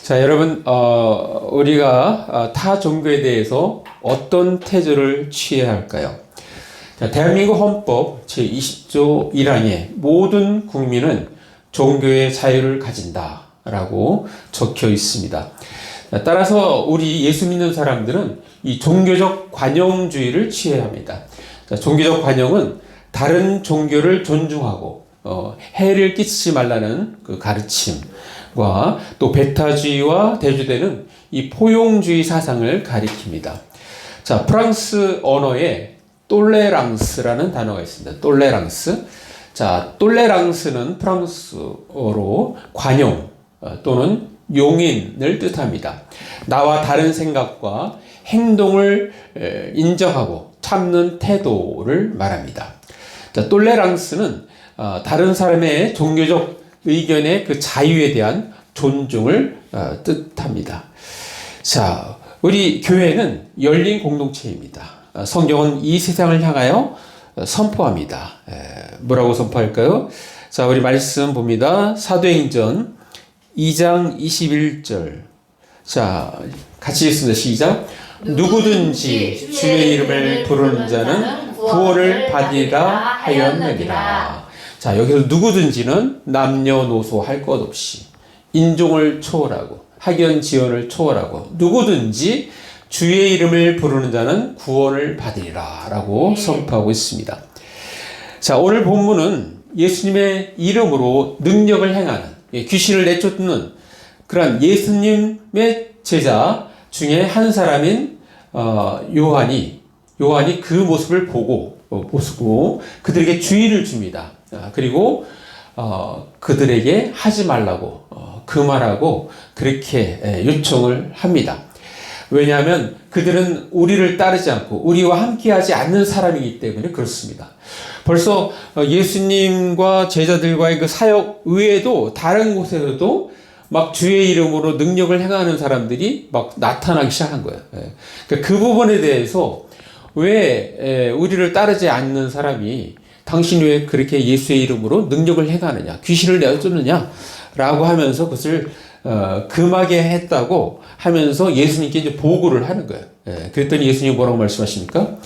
자, 여러분, 우리가 타 종교에 대해서 어떤 태도를 취해야 할까요? 자, 대한민국 헌법 제20조 1항에 모든 국민은 종교의 자유를 가진다라고 적혀 있습니다. 자, 따라서 우리 예수 믿는 사람들은 이 종교적 관용주의를 취해야 합니다. 자, 종교적 관용은 다른 종교를 존중하고 해를 끼치지 말라는 그 가르침과 또 배타주의와 대조되는 이 포용주의 사상을 가리킵니다. 자, 프랑스 언어에 똘레랑스라는 단어가 있습니다. 똘레랑스. 자, 똘레랑스는 프랑스어로 관용 또는 용인을 뜻합니다. 나와 다른 생각과 행동을 인정하고 참는 태도를 말합니다. 자, 똘레랑스는 다른 사람의 종교적 의견의 그 자유에 대한 존중을 뜻합니다. 자, 우리 교회는 열린 공동체입니다. 성경은 이 세상을 향하여 선포합니다. 뭐라고 선포할까요? 자, 우리 말씀 봅니다. 사도행전 2장 21절. 자, 같이 읽습니다. 시작. 누구든지 주의 이름을 부르는 자는 구원을 받으리라 하였느니라. 자, 여기서 누구든지는 남녀노소 할 것 없이 인종을 초월하고 학연 지연을 초월하고 누구든지 주의 이름을 부르는 자는 구원을 받으리라 라고 선포하고 있습니다. 자, 오늘 본문은 예수님의 이름으로 능력을 행하는 귀신을 내쫓는 그런 예수님의 제자 중에 한 사람인 요한이 그 모습을 보고 그들에게 주의를 줍니다. 그리고 그들에게 하지 말라고 그만하고 그렇게 요청을 합니다. 왜냐하면 그들은 우리를 따르지 않고 우리와 함께하지 않는 사람이기 때문에 그렇습니다. 벌써 예수님과 제자들과의 그 사역 외에도 다른 곳에서도 막 주의 이름으로 능력을 행하는 사람들이 막 나타나기 시작한 거예요. 그러니까 그 부분에 대해서 왜 우리를 따르지 않는 사람이 당신이 왜 그렇게 예수의 이름으로 능력을 행하느냐, 귀신을 내쫓느냐 라고 하면서 그것을 금하게 했다고 하면서 예수님께 이제 보고를 하는 거예요. 그랬더니 예수님이 뭐라고 말씀하십니까?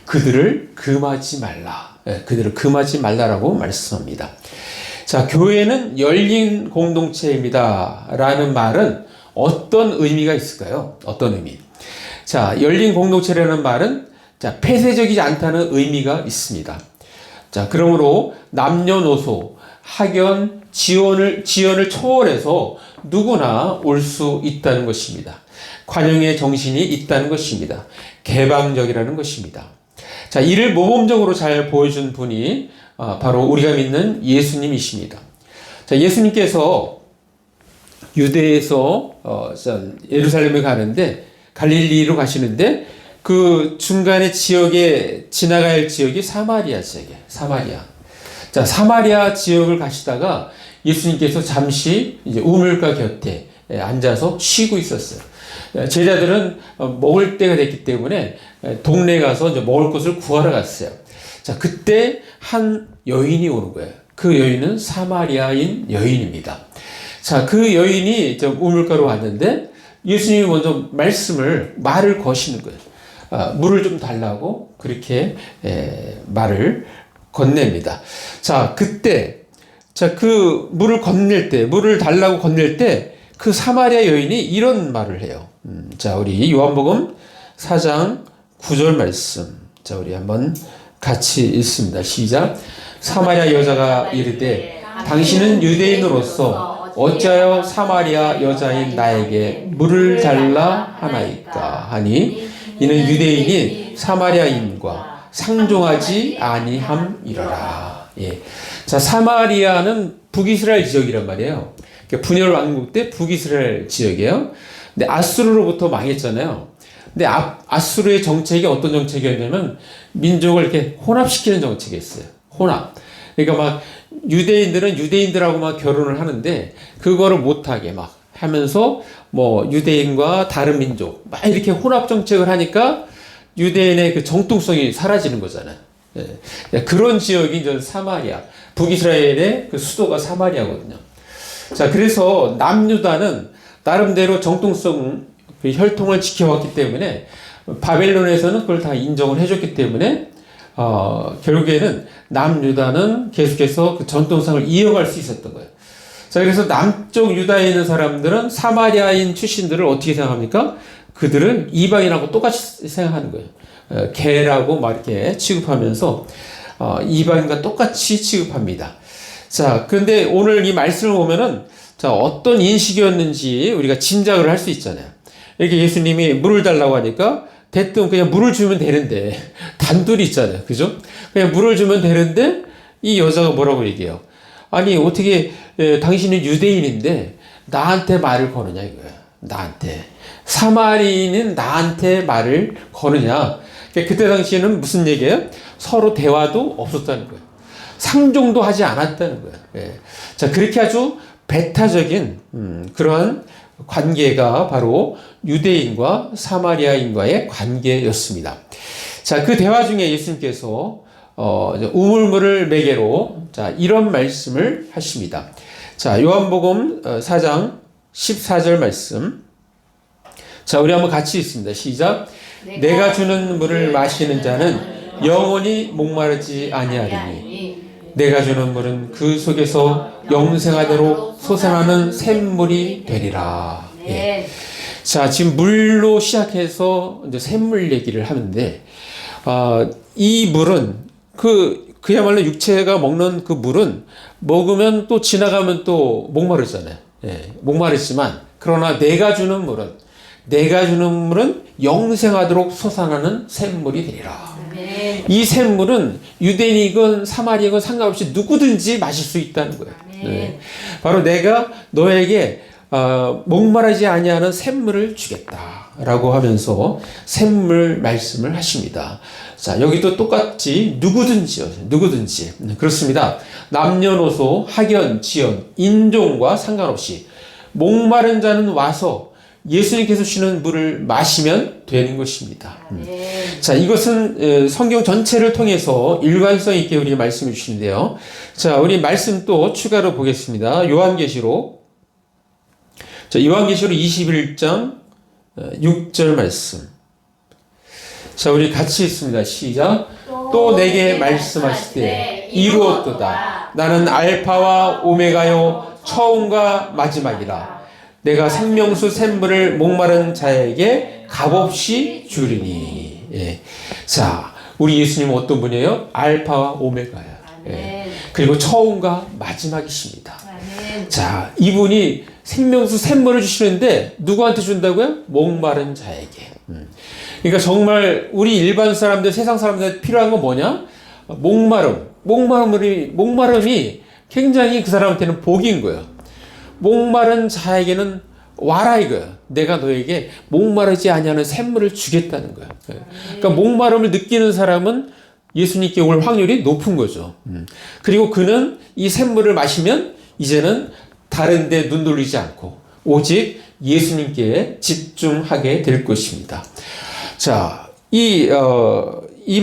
그들을 금하지 말라. 그들을 금하지 말라라고 말씀합니다. 자, 교회는 열린 공동체입니다. 라는 말은 어떤 의미가 있을까요? 어떤 의미? 자, 열린 공동체라는 말은 자, 폐쇄적이지 않다는 의미가 있습니다. 자, 그러므로 남녀노소, 학연, 지연을 초월해서 누구나 올 수 있다는 것입니다. 관용의 정신이 있다는 것입니다. 개방적이라는 것입니다. 자, 이를 모범적으로 잘 보여준 분이 바로 우리가 믿는 예수님이십니다. 자, 예수님께서 유대에서 예루살렘에 가는데 갈릴리로 가시는데 그 중간에 지역에 지나갈 지역이 사마리아 지역이에요. 사마리아. 자, 사마리아 지역을 가시다가 예수님께서 잠시 이제 우물가 곁에 앉아서 쉬고 있었어요. 제자들은 먹을 때가 됐기 때문에 동네에 가서 이제 먹을 것을 구하러 갔어요. 자, 그때 한 여인이 오는 거예요. 그 여인은 사마리아인 여인입니다. 자, 그 여인이 우물가로 왔는데 예수님이 먼저 말을 거시는 거예요. 물을 좀 달라고 그렇게 말을 건넵니다. 자, 그때 그 물을 달라고 건넬 때 그 사마리아 여인이 이런 말을 해요. 자, 우리 요한복음 4장 9절 말씀. 자, 우리 한번 같이 읽습니다. 시작. 사마리아 여자가 이르되 당신은 유대인으로서 어찌하여 사마리아 여자인 나에게 물을 달라 하나이까 하니 이는 유대인이 사마리아인과 상종하지 아니함이러라. 예. 자, 사마리아는 북이스라엘 지역이란 말이에요. 그러니까 분열 왕국 때 북이스라엘 지역이에요. 근데 아수르로부터 망했잖아요. 근데 아수르의 정책이 어떤 정책이었냐면 민족을 이렇게 혼합시키는 정책이었어요. 혼합. 그러니까 막 유대인들은 유대인들하고 막 결혼을 하는데 그거를 못하게 막 하면서 뭐 유대인과 다른 민족 막 이렇게 혼합 정책을 하니까 유대인의 그 정통성이 사라지는 거잖아요. 그런 지역이 이제 사마리아, 북이스라엘의 그 수도가 사마리아거든요. 자, 그래서 남유다는 나름대로 정통성, 그 혈통을 지켜왔기 때문에 바벨론에서는 그걸 다 인정을 해줬기 때문에 결국에는 남유다는 계속해서 그 전통상을 이어갈 수 있었던 거예요. 자, 그래서 남쪽 유다에 있는 사람들은 사마리아인 출신들을 어떻게 생각합니까? 그들은 이방인하고 똑같이 생각하는 거예요. 개라고 막 이렇게 취급하면서 이방인과 똑같이 취급합니다. 자, 그런데 오늘 이 말씀을 보면은 자, 어떤 인식이었는지 우리가 짐작을 할 수 있잖아요. 이렇게 예수님이 물을 달라고 하니까 대뜸 그냥 물을 주면 되는데 단둘이 있잖아요. 그죠? 그냥 물을 주면 되는데 이 여자가 뭐라고 얘기해요? 아니 어떻게 당신은 유대인인데 나한테 말을 거느냐 이거야. 나한테. 사마리인은 나한테 말을 거느냐. 그때 당시에는 무슨 얘기예요? 서로 대화도 없었다는 거예요. 상종도 하지 않았다는 거예요. 예. 자, 그렇게 아주 배타적인 그러한 관계가 바로 유대인과 사마리아인과의 관계였습니다. 자, 그 대화 중에 예수님께서 우물물을 매개로 자, 이런 말씀을 하십니다. 자, 요한복음 4장 14절 말씀. 자, 우리 한번 같이 읽습니다. 시작. 내가 주는 물을 마시는 자는 영원히 목마르지 아니하리니 내가 주는 물은 그 속에서 영생하도록 솟아나는 샘물이 되리라. 예. 자, 지금 물로 시작해서 이제 샘물 얘기를 하는데, 이 물은 그야말로 육체가 먹는 그 물은 먹으면 또 지나가면 또 목마르잖아요. 예, 목마르지만, 그러나 내가 주는 물은 영생하도록 솟아나는 샘물이 되리라. 이 샘물은 유대인이건 사마리아건 상관없이 누구든지 마실 수 있다는 거예요. 네. 바로 내가 너에게 목마르지 아니하는 샘물을 주겠다라고 하면서 샘물 말씀을 하십니다. 자, 여기도 똑같이 누구든지 그렇습니다. 남녀노소, 학연, 지연, 인종과 상관없이 목마른 자는 와서 예수님께서 주시는 물을 마시면 되는 것입니다. 자, 이것은 성경 전체를 통해서 일관성 있게 우리 말씀해 주시는데요. 자, 우리 말씀 또 추가로 보겠습니다. 요한계시록 21장 6절 말씀. 자, 우리 같이 읽습니다. 시작. 또 내게 말씀하시되 이루었도다. 나는 알파와 오메가요 처음과 마지막이라. 내가 생명수 샘물을 목마른 자에게 값없이 주리니. 예. 자, 우리 예수님은 어떤 분이에요? 알파와 오메가야. 예. 그리고 처음과 마지막이십니다. 자, 이분이 생명수 샘물을 주시는데 누구한테 준다고요? 목마른 자에게. 그러니까 정말 우리 일반 사람들, 세상 사람들한테 필요한 건 뭐냐? 목마름이 굉장히 그 사람한테는 복인 거예요. 목마른 자에게는 와라 이거야. 내가 너에게 목마르지 아니하는 샘물을 주겠다는 거야. 그러니까 목마름을 느끼는 사람은 예수님께 올 확률이 높은 거죠. 그리고 그는 이 샘물을 마시면 이제는 다른 데 눈 돌리지 않고 오직 예수님께 집중하게 될 것입니다. 자, 이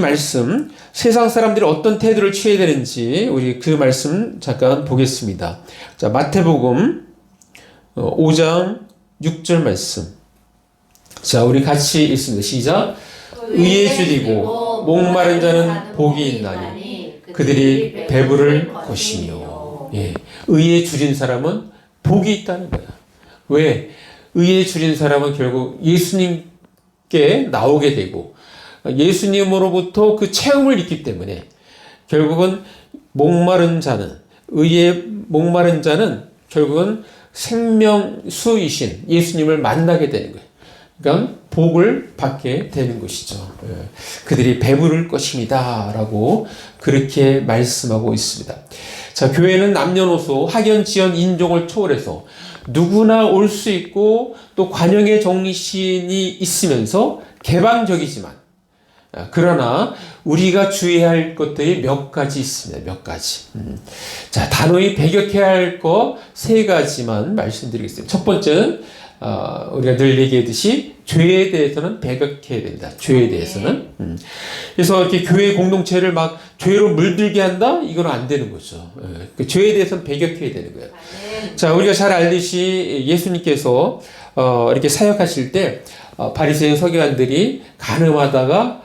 말씀, 세상 사람들이 어떤 태도를 취해야 되는지 우리 그 말씀 잠깐 보겠습니다. 자, 마태복음 5장 6절 말씀. 자, 우리 같이 읽습니다. 시작. 의에 줄이고 목마른 자는 복이 있나니 그들이 배부를 것이며. 예, 의에 줄인 사람은 복이 있다는 거야. 왜? 의에 줄인 사람은 결국 예수님께 나오게 되고 예수님으로부터 그 체험을 있기 때문에 결국은 의에 목마른 자는 결국은 생명수이신 예수님을 만나게 되는 거예요. 그러니까 복을 받게 되는 것이죠. 그들이 배부를 것입니다. 라고 그렇게 말씀하고 있습니다. 자, 교회는 남녀노소, 학연, 지연, 인종을 초월해서 누구나 올 수 있고 또 관용의 정신이 있으면서 개방적이지만 그러나 우리가 주의해야 할 것들이 몇 가지 있습니다. 몇 가지. 자, 단호히 배격해야 할 거 세 가지만 말씀드리겠습니다. 첫 번째는 우리가 늘 얘기했듯이 죄에 대해서는 배격해야 된다. 죄에 대해서는. 그래서 이렇게 교회 공동체를 막 죄로 물들게 한다? 이건 안 되는 거죠. 그 죄에 대해서는 배격해야 되는 거예요. 자, 우리가 잘 알듯이 예수님께서 이렇게 사역하실 때 바리새인 서기관들이 간음하다가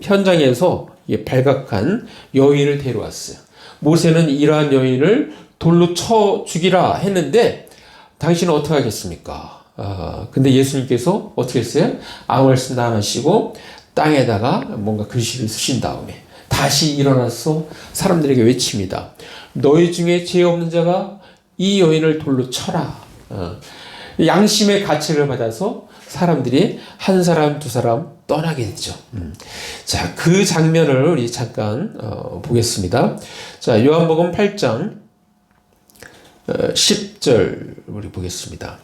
현장에서 발각한 여인을 데려왔어요. 모세는 이러한 여인을 돌로 쳐 죽이라 했는데 당신은 어떻게 하겠습니까? 근데 예수님께서 어떻게 했어요? 아무 말씀 안 하시고 땅에다가 뭔가 글씨를 쓰신 다음에 다시 일어나서 사람들에게 외칩니다. 너희 중에 죄 없는 자가 이 여인을 돌로 쳐라. 양심의 가책을 받아서 사람들이 한 사람 두 사람 떠나게 됐죠. 자, 그 장면을 우리 잠깐 보겠습니다. 자, 요한복음 8장 10절 우리 보겠습니다.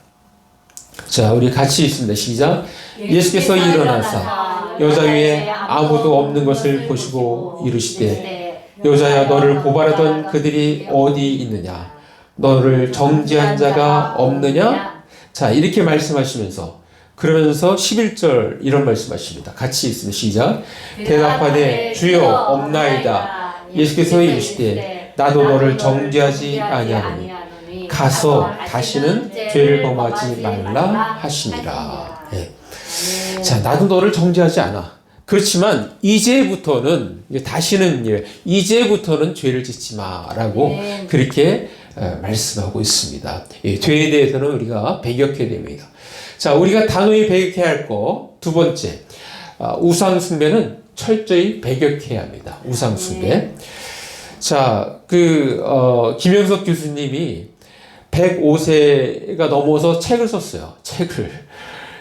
자, 우리 같이 있습니다. 시작. 예수께서 일어나사 여자 위에 아무도 없는 것을 보시고 이르시되 여자야, 너를 고발하던 그들이 어디 있느냐? 너를 정죄한 자가 없느냐? 자, 이렇게 말씀하시면서 그러면서 11절 이런 말씀하십니다. 같이 있습니다. 시작. 대답하되 주여 없나이다. 예수께서 이르시되 나도 너를 정죄하지 아니하노니 가서 다시는 죄를 범하지 말라 하시니라. 네. 자, 나도 너를 정죄하지 않아. 그렇지만 이제부터는 다시는 이제부터는 죄를 짓지 마라고 그렇게 말씀하고 있습니다. 죄에 대해서는 우리가 배격해야 됩니다. 자, 우리가 단호히 배격해야 할 거 두 번째, 우상 숭배는 철저히 배격해야 합니다. 우상 숭배. 자, 김영석 교수님이 105세가 넘어서 책을 썼어요. 책을.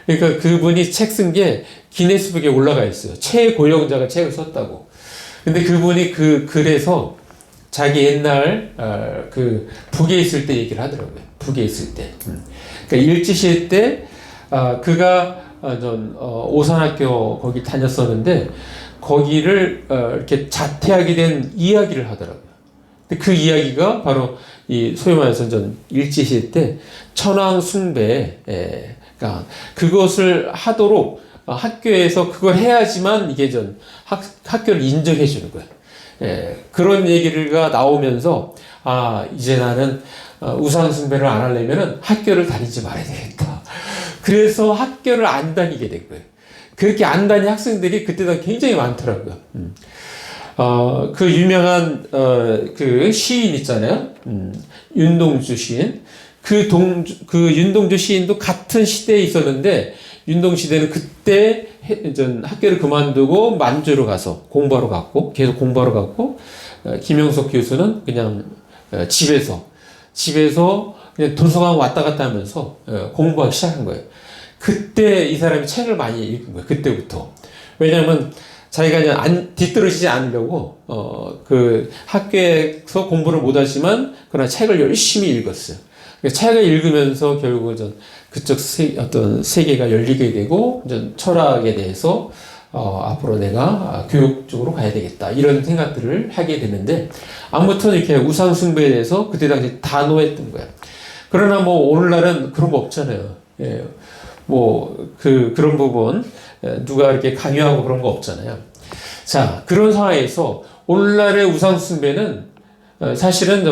그러니까 그분이 책 쓴 게 기네스북에 올라가 있어요. 최고령자가 책을 썼다고. 근데 그분이 그 글에서 자기 옛날 북에 있을 때 얘기를 하더라고요. 북에 있을 때. 그러니까 일제시대 때 그가 오산학교 거기 다녔었는데 거기를 이렇게 자퇴하게 된 이야기를 하더라고요. 근데 그 이야기가 바로 이 소위 말해서 일제시대 때 천황 숭배, 그러니까 그것을 하도록 학교에서 그걸 해야지만 이게 학교를 인정해 주는 거예요. 그런 얘기가 나오면서 이제 나는 우상 숭배를 안 하려면은 학교를 다니지 말아야 되겠다. 그래서 학교를 안 다니게 된 거예요. 그렇게 안 다닌 학생들이 그때 당 굉장히 많더라고요. 그 유명한 그 시인 있잖아요. 윤동주 시인. 그 윤동주 시인도 같은 시대에 있었는데 윤동 시대는 그때 학교를 그만두고 만주로 가서 공부하러 갔고 계속 공부하러 갔고 김영석 교수는 그냥 집에서 그냥 도서관 왔다 갔다 하면서 공부하기 시작한 거예요. 그때 이 사람이 책을 많이 읽은 거예요. 그때부터. 왜냐하면 자기가 그냥 뒤떨어지지 않으려고 그 학교에서 공부를 못하지만 그러나 책을 열심히 읽었어요. 책을 읽으면서 결국 그쪽 어떤 세계가 열리게 되고 철학에 대해서 앞으로 내가 교육 쪽으로 가야 되겠다 이런 생각들을 하게 되는데 아무튼 이렇게 우상 숭배에 대해서 그때 당시 단호했던 거야. 그러나 뭐 오늘날은 그런 거 없잖아요. 예. 그런 부분 누가 이렇게 강요하고 그런 거 없잖아요. 자, 그런 상황에서 오늘날의 우상 숭배는 사실은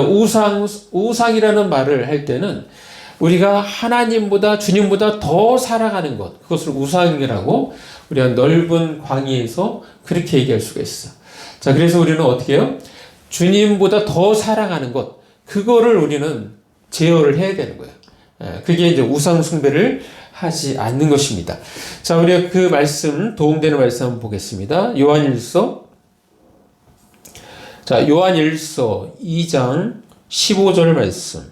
우상이라는 말을 할 때는 우리가 하나님보다 주님보다 더 살아가는 것, 그것을 우상이라고 우리가 넓은 광의에서 그렇게 얘기할 수가 있어. 자, 그래서 우리는 어떻게 해요? 주님보다 더 살아가는 것, 그거를 우리는 제어를 해야 되는 거예요. 그게 이제 우상 숭배를 하지 않는 것입니다. 자, 우리가 그 말씀, 도움되는 말씀 한번 보겠습니다. 요한일서 2장 15절 말씀.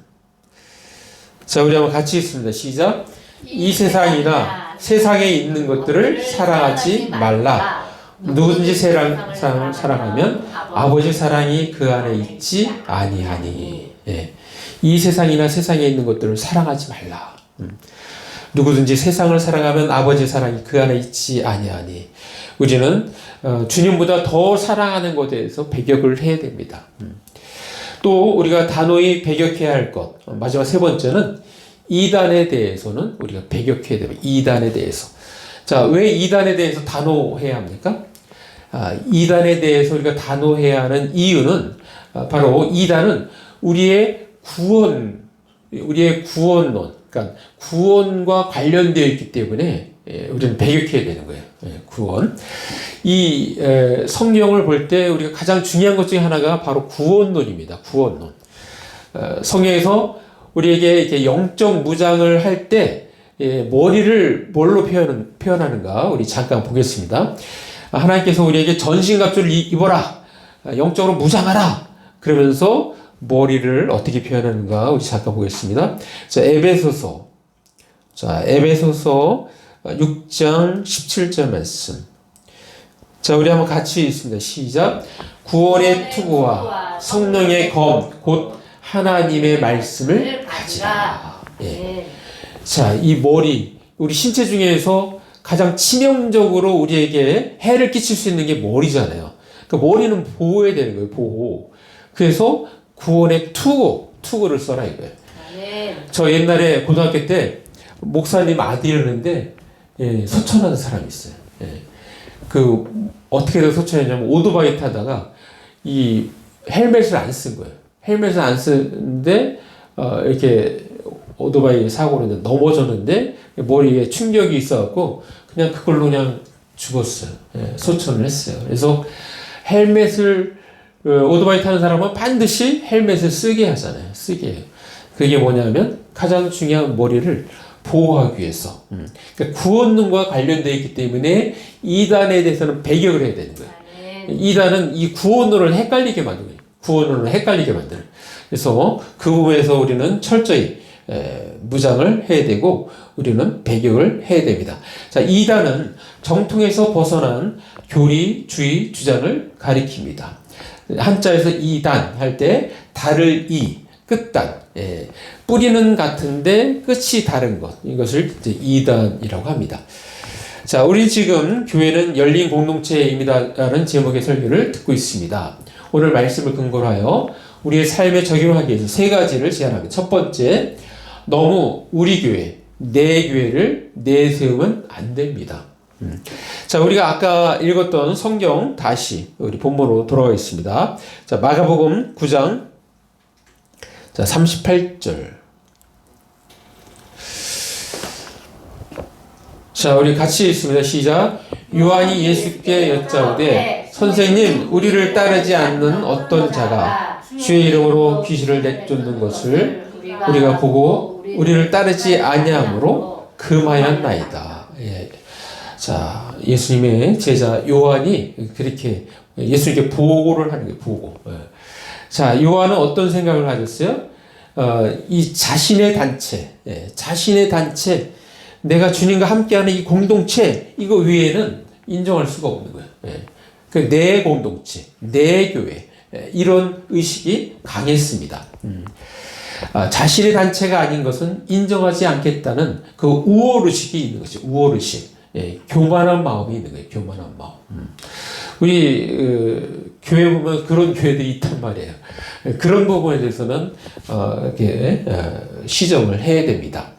자, 우리 한번 같이 읽습니다. 시작. 이 세상이나 세상에 있는 것들을 사랑하지 말라. 누구든지 세상을 사랑하면 아버지 사랑이 그 안에 있지 아니하니. 이 세상이나 세상에 있는 것들을 사랑하지 말라. 누구든지 세상을 사랑하면 아버지의 사랑이 그 안에 있지 아니하니. 우리는 주님보다 더 사랑하는 것에 대해서 배격을 해야 됩니다. 또 우리가 단호히 배격해야 할 것, 마지막 세 번째는 이단에 대해서는 우리가 배격해야 됩니다. 이단에 대해서. 자, 왜 이단에 대해서 단호해야 합니까? 이단에 대해서 우리가 단호해야 하는 이유는 바로 이단은 우리의 구원론, 그러니까 구원과 관련되어 있기 때문에 우리는 배격해야 되는 거예요. 구원. 이 성경을 볼 때 우리가 가장 중요한 것 중에 하나가 바로 구원론입니다. 구원론. 성경에서 우리에게 이렇게 영적 무장을 할 때 머리를 뭘로 표현하는가 우리 잠깐 보겠습니다. 하나님께서 우리에게 전신갑주를 입어라, 영적으로 무장하라 그러면서 머리를 어떻게 표현하는가 우리 잠깐 보겠습니다. 자, 에베소서 6장 17절 말씀. 자, 우리 한번 같이 읽습니다. 시작. 구원의 투구와 성령의 검 곧 하나님의 말씀을 가지라. 자, 이 머리, 우리 신체 중에서 가장 치명적으로 우리에게 해를 끼칠 수 있는 게 머리잖아요. 그러니까 머리는 보호해야 되는 거예요. 보호. 그래서 구원의 투구를 써라 이거예요. 저 옛날에 고등학교 때 목사님 아들이었는데 소천하는 사람이 있어요. 어떻게 소천했냐면 오토바이 타다가 이 헬멧을 안 쓴 거예요. 헬멧을 안 쓰는데 이렇게 오토바이 사고로 넘어졌는데 머리에 충격이 있어갖고 그냥 그걸로 그냥 죽었어요. 소천을 했어요. 그래서 헬멧을 오토바이 타는 사람은 반드시 헬멧을 쓰게 하잖아요. 쓰게 해요. 그게 뭐냐면 가장 중요한 머리를 보호하기 위해서. 그러니까 구원론과 관련되어 있기 때문에 이단에 대해서는 배격을 해야 되는 거예요. 이단은 이 구원론을 헷갈리게 만드는 거예요. 구원론을 헷갈리게 만드는. 그래서 그 부분에서 우리는 철저히 무장을 해야 되고 우리는 배격을 해야 됩니다. 자, 이단은 정통에서 벗어난 교리, 주의, 주장을 가리킵니다. 한자에서 이단 할 때 달을 끝단, 뿌리는 같은데 끝이 다른 것, 이것을 이제 이단이라고 합니다. 자, 우리 지금 교회는 열린 공동체입니다라는 제목의 설교를 듣고 있습니다. 오늘 말씀을 근거로 하여 우리의 삶에 적용하기 위해서 세 가지를 제안합니다. 첫 번째, 너무 우리 교회, 내 교회를 내세우면 안 됩니다. 자, 우리가 아까 읽었던 성경 다시 우리 본문으로 돌아가겠습니다. 자, 마가복음 9장 38절. 자, 우리 같이 읽습니다. 시작. 요한이 예수께 여짜오되 선생님, 우리를 따르지 않는 어떤 자가 주의 이름으로 귀신을 내쫓는 것을 우리가 보고 우리를 따르지 아니하므로 금하였나이다. 자, 예수님의 제자 요한이 그렇게 예수님께 보고를 하는 거예요. 보고. 자, 요한은 어떤 생각을 가졌어요? 이 자신의 단체, 내가 주님과 함께하는 이 공동체, 이거 위에는 인정할 수가 없는 거예요. 내 공동체, 내 교회, 이런 의식이 강했습니다. 자신의 단체가 아닌 것은 인정하지 않겠다는 그 우월의식이 있는 것이죠. 우월의식. 교만한 마음이 있는 거예요. 교만한 마음. 우리 교회 보면 그런 교회들이 있단 말이에요. 그런 부분에 대해서는 이렇게 시정을 해야 됩니다.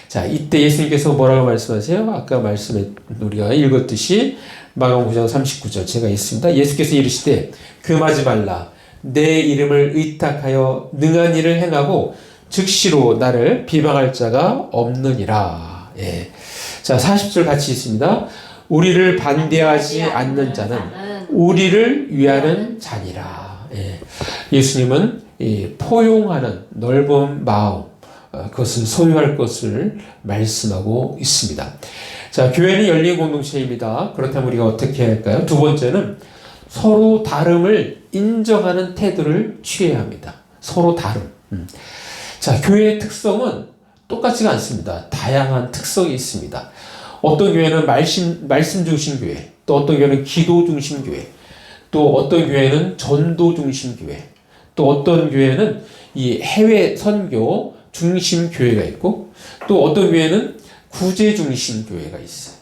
자, 이때 예수님께서 뭐라고 말씀하세요? 아까 말씀에 우리가 읽었듯이 마가복음 9장 39절 제가 있습니다. 예수께서 이르시되 금하지 말라. 내 이름을 의탁하여 능한 일을 행하고 즉시로 나를 비방할 자가 없느니라. 자, 40절 같이 있습니다. 우리를 반대하지 않는 자는 우리를 위하는 자니라. 예수님은 포용하는 넓은 마음, 그것을 소유할 것을 말씀하고 있습니다. 자, 교회는 열린 공동체입니다. 그렇다면 우리가 어떻게 해야 할까요? 두 번째는 서로 다름을 인정하는 태도를 취해야 합니다. 서로 다름. 자, 교회의 특성은 똑같지가 않습니다. 다양한 특성이 있습니다. 어떤 교회는 말씀 중심 교회, 또 어떤 교회는 기도 중심 교회, 또 어떤 교회는 전도 중심 교회, 또 어떤 교회는 이 해외 선교 중심 교회가 있고, 또 어떤 교회는 구제 중심 교회가 있어요.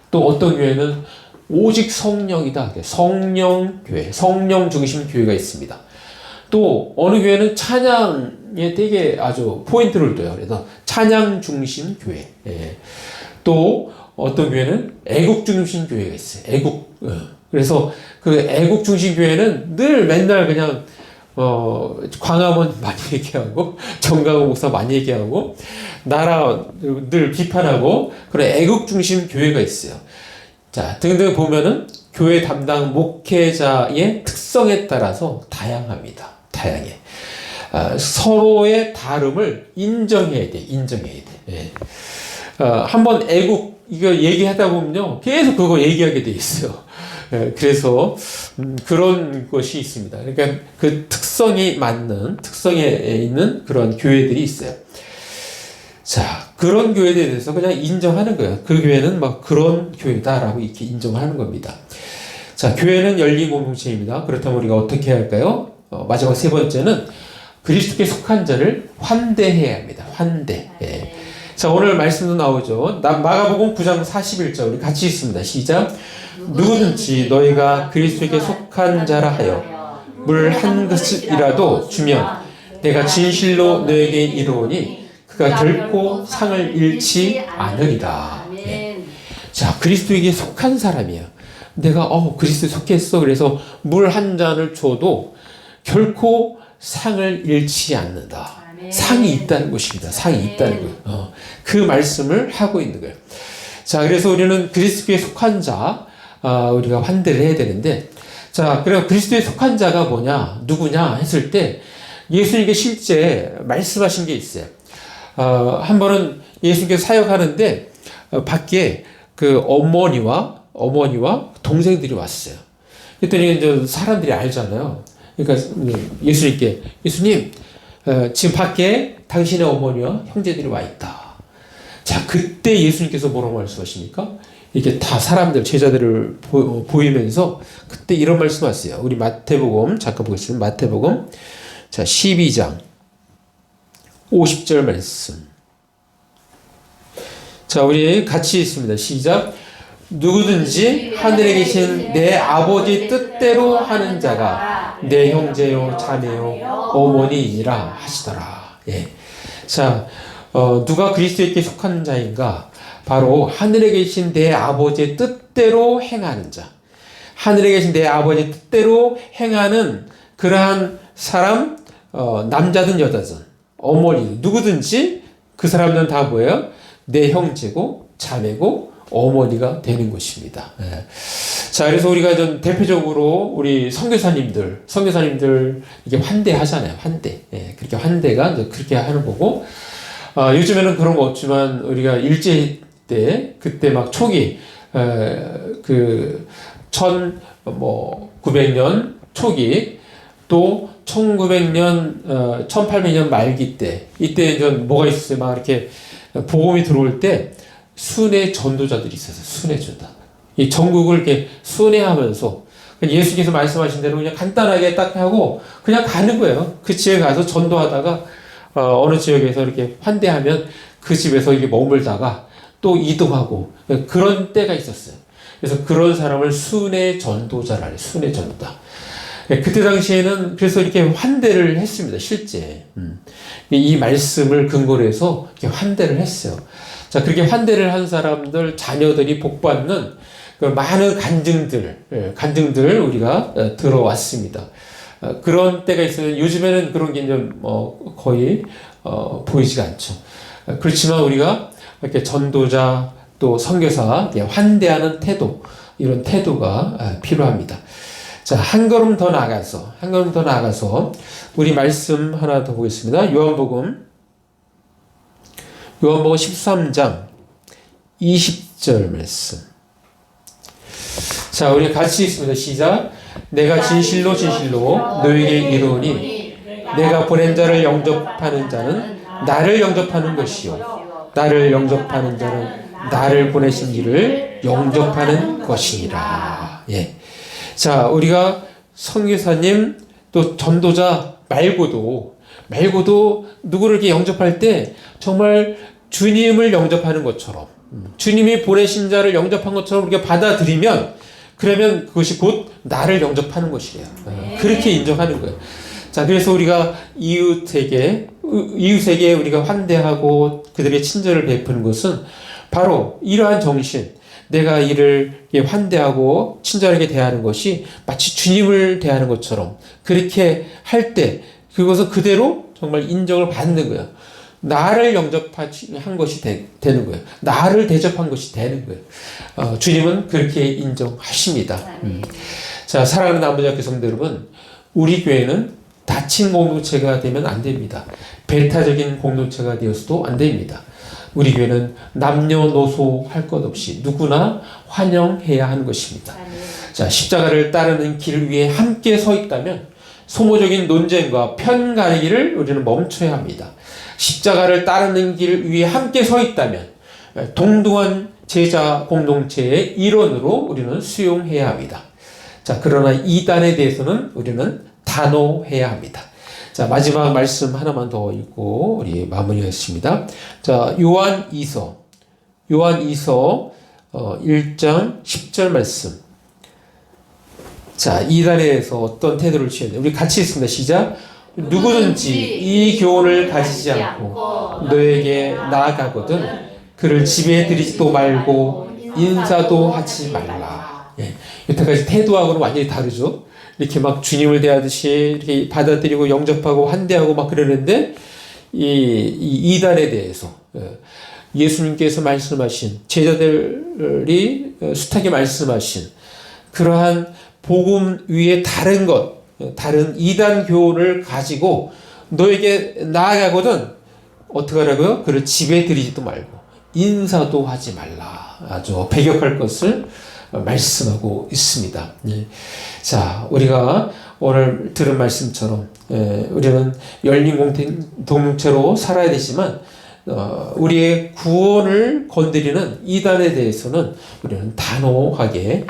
또 어떤 교회는 오직 성령이다. 성령 교회, 성령 중심 교회가 있습니다. 또 어느 교회는 찬양에 되게 아주 포인트를 둬요. 그래서 찬양 중심 교회. 예. 또 어떤 교회는 애국 중심 교회가 있어요. 애국. 그래서 그 애국 중심 교회는 늘 맨날 그냥 광화문 많이 얘기하고 정강호 목사 많이 얘기하고 나라 늘 비판하고 그런 애국 중심 교회가 있어요. 자, 등등 보면은 교회 담당 목회자의 특성에 따라서 다양합니다. 다양해. 서로의 다름을 인정해야 돼. 인정해야 돼. 예. 한번 애국 이거 얘기하다 보면요 계속 그거 얘기하게 돼 있어요. 예, 그래서 그런 것이 있습니다. 그러니까 그 특성에 있는 그런 교회들이 있어요. 자, 그런 교회에 대해서 그냥 인정하는 거예요. 그 교회는 막 그런 교회다라고 이렇게 인정하는 겁니다. 자, 교회는 열린 공동체입니다. 그렇다면 우리가 어떻게 해야 할까요? 마지막 세 번째는 그리스도께 속한 자를 환대해야 합니다. 환대. 예. 자, 오늘 말씀도 나오죠. 마가복음 9장 41절 우리 같이 읽습니다. 시작. 누구든지 너희가 그리스도에게 속한 자라 하여 물 한 그릇이라도 주면 내가 진실로 너에게 이르노니 그가 결코 상을 잃지 않으리라. 예. 자, 그리스도에게 속한 사람이야. 내가 그리스도에 속했어. 그래서 물 한 잔을 줘도 결코 상을 잃지 않는다. 상이 있다는 것입니다. 상이 있다는 거예요. 그 말씀을 하고 있는 거예요. 자, 그래서 우리는 그리스도에 속한 자, 우리가 환대를 해야 되는데, 자, 그럼 그리스도에 속한 자가 뭐냐, 누구냐 했을 때, 예수님께 실제 말씀하신 게 있어요. 한 번은 예수님께서 사역하는데, 밖에 그 어머니와 동생들이 왔어요. 그랬더니 이제 사람들이 알잖아요. 그러니까 예수님께, 예수님, 지금 밖에 당신의 어머니와 형제들이 와 있다. 자, 그때 예수님께서 뭐라고 말씀하십니까? 이렇게 다 사람들, 제자들을 보이면서 그때 이런 말씀 하세요. 우리 마태복음, 잠깐 보겠습니다. 마태복음, 자, 12장, 50절 말씀. 자, 우리 같이 읽습니다. 시작. 누구든지 하늘에 계신 내 아버지 뜻대로 하는 자가 내 형제요, 자매요, 어머니이니라 하시더라. 예. 자, 누가 그리스도에게 속한 자인가? 바로 하늘에 계신 내 아버지의 뜻대로 행하는 자. 하늘에 계신 내 아버지의 뜻대로 행하는 그러한 사람, 남자든 여자든, 어머니, 누구든지 그 사람들은 다 뭐예요? 내 형제고, 자매고, 어머니가 되는 것입니다. 예. 자, 그래서 우리가 좀 대표적으로 우리 선교사님들 이게 환대하잖아요. 환대. 예, 그렇게 환대가 이제 그렇게 하는 거고, 요즘에는 그런 거 없지만 우리가 일제 때 그때 막 초기 그 1900년 초기 또 1900년 1800년 말기 때 이때 좀 뭐가 있었어요. 막 이렇게 복음이 들어올 때 순회 전도자들이 있었어요. 순회 전도. 이 전국을 이렇게 순회하면서 예수께서 말씀하신 대로 그냥 간단하게 딱 하고 그냥 가는 거예요. 그 지역에 가서 전도하다가 어느 지역에서 이렇게 환대하면 그 집에서 이게 머물다가 또 이동하고 그런 때가 있었어요. 그래서 그런 사람을 순회 전도자라 해요. 순회 전도자. 그때 당시에는 그래서 이렇게 환대를 했습니다. 실제. 이 말씀을 근거로 해서 이렇게 환대를 했어요. 자, 그렇게 환대를 한 사람들, 자녀들이 복받는 그 많은 간증들 우리가 들어왔습니다. 그런 때가 있어요. 요즘에는 그런 게 좀 거의 보이지가 않죠. 그렇지만 우리가 이렇게 전도자 또 선교사 환대하는 태도, 이런 태도가 필요합니다. 자, 한 걸음 더 나아가서 우리 말씀 하나 더 보겠습니다. 요한복음 13장 20절 말씀. 자, 우리 같이 읽습니다. 시작. 내가 진실로 너에게 이르노니 내가 보낸 자를 영접하는 자는 나를 영접하는 것이요 나를 영접하는 자는 나를 보내신 이를 영접하는 것이니라. 예. 자, 우리가 선교사님 또 전도자 말고도 누구를 이렇게 영접할 때 정말 주님을 영접하는 것처럼 주님이 보내신 자를 영접한 것처럼 우리가 받아들이면 그러면 그것이 곧 나를 영접하는 것이래요. 그렇게 인정하는 거예요. 자, 그래서 우리가 이웃에게 우리가 환대하고 그들의 친절을 베푸는 것은 바로 이러한 정신, 내가 이를 환대하고 친절하게 대하는 것이 마치 주님을 대하는 것처럼 그렇게 할 때 그것은 그대로 정말 인정을 받는 거예요. 나를 영접한 것이 되는 거예요. 나를 대접한 것이 되는 거예요. 주님은 그렇게 인정하십니다. 자, 사랑하는 남부장교 성도 여러분, 우리 교회는 닫힌 공동체가 되면 안 됩니다. 배타적인 공동체가 되어서도 안 됩니다. 우리 교회는 남녀노소 할 것 없이 누구나 환영해야 하는 것입니다. 자, 십자가를 따르는 길을 위해 함께 서 있다면 소모적인 논쟁과 편 가르기를 우리는 멈춰야 합니다. 십자가를 따르는 길을 위해 함께 서 있다면 동등한 제자 공동체의 일원으로 우리는 수용해야 합니다. 자, 그러나 이단에 대해서는 우리는 단호해야 합니다. 자, 마지막 말씀 하나만 더 읽고 우리 마무리하겠습니다. 자, 요한 2서 1장 10절 말씀. 자, 이단에 대해서 어떤 태도를 취해야 돼요? 우리 같이 읽습니다. 시작. 누구든지 이 교훈을 가지지 않고 너에게 나아가거든 그를 집에 들이지도 말고 인사도 하지 말라. 예, 여태까지 태도하고는 완전히 다르죠. 이렇게 막 주님을 대하듯이 이렇게 받아들이고 영접하고 환대하고 막 그러는데 이 이단에 대해서 예수님께서 말씀하신 제자들이 숱하게 말씀하신 그러한 복음 위에 다른 이단 교훈을 가지고 너에게 나아가거든 어떻게 하라고요? 그를 집에 들이지도 말고 인사도 하지 말라. 아주 배격할 것을 말씀하고 있습니다. 예. 자, 우리가 오늘 들은 말씀처럼 우리는 열린 공동체로 살아야 되지만 우리의 구원을 건드리는 이단에 대해서는 우리는 단호하게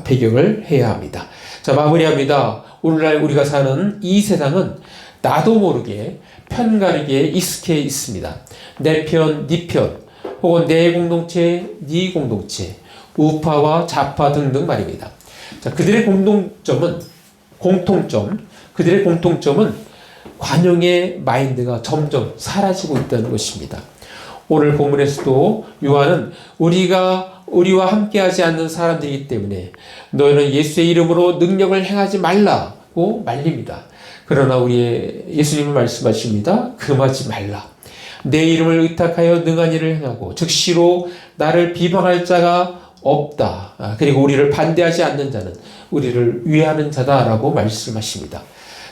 배격을 해야 합니다. 자, 마무리합니다. 오늘날 우리가 사는 이 세상은 나도 모르게 편가르기에 익숙해 있습니다. 내 편, 네 편, 혹은 내 공동체, 네 공동체, 우파와 좌파 등등 말입니다. 자, 그들의 공통점은 관용의 마인드가 점점 사라지고 있다는 것입니다. 오늘 본문에서도 요한은 우리와 함께하지 않는 사람들이기 때문에 너희는 예수의 이름으로 능력을 행하지 말라고 말립니다. 그러나 우리 예수님은 말씀하십니다. 금하지 말라. 내 이름을 의탁하여 능한 일을 행하고 즉시로 나를 비방할 자가 없다. 그리고 우리를 반대하지 않는 자는 우리를 위하는 자다라고 말씀하십니다.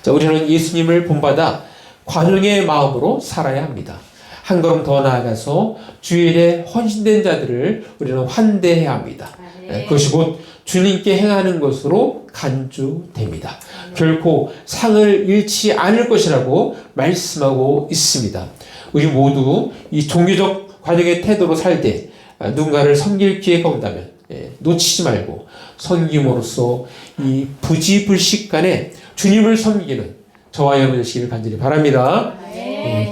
자, 우리는 예수님을 본받아 관용의 마음으로 살아야 합니다. 한 걸음 더 나아가서 주일에 헌신된 자들을 우리는 환대해야 합니다. 그것이 곧 주님께 행하는 것으로 간주됩니다. 결코 상을 잃지 않을 것이라고 말씀하고 있습니다. 우리 모두 이 종교적 관용의 태도로 살 때 누군가를 섬길 기회가 온다면 놓치지 말고 섬김으로써 이 부지불식간에 주님을 섬기는 저와 여러분 되시기를 간절히 바랍니다.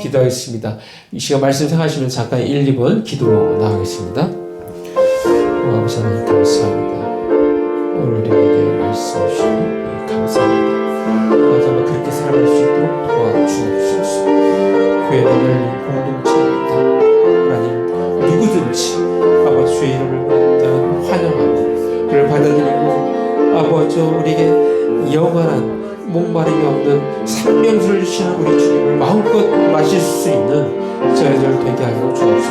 기도하겠습니다. 이 시간 말씀 생각하시면 잠깐 1, 2분 기도로 나가겠습니다. 아버지 하나님 감사합니다. 오늘 우리에게 말씀 주시니 감사합니다. 정말 그렇게 살아갈 수 있도록 도와주옵소서. 교회는 열린 공동체입니다. 하나님 누구든지 아버지 주의 이름을 환영하고 그를 받아들이고 아버지 우리에게 영원한 목마름이 없는 생명수를 주시는 우리 주님을 마음껏 마실 수 있는 저희들 되게 하여 주옵소서.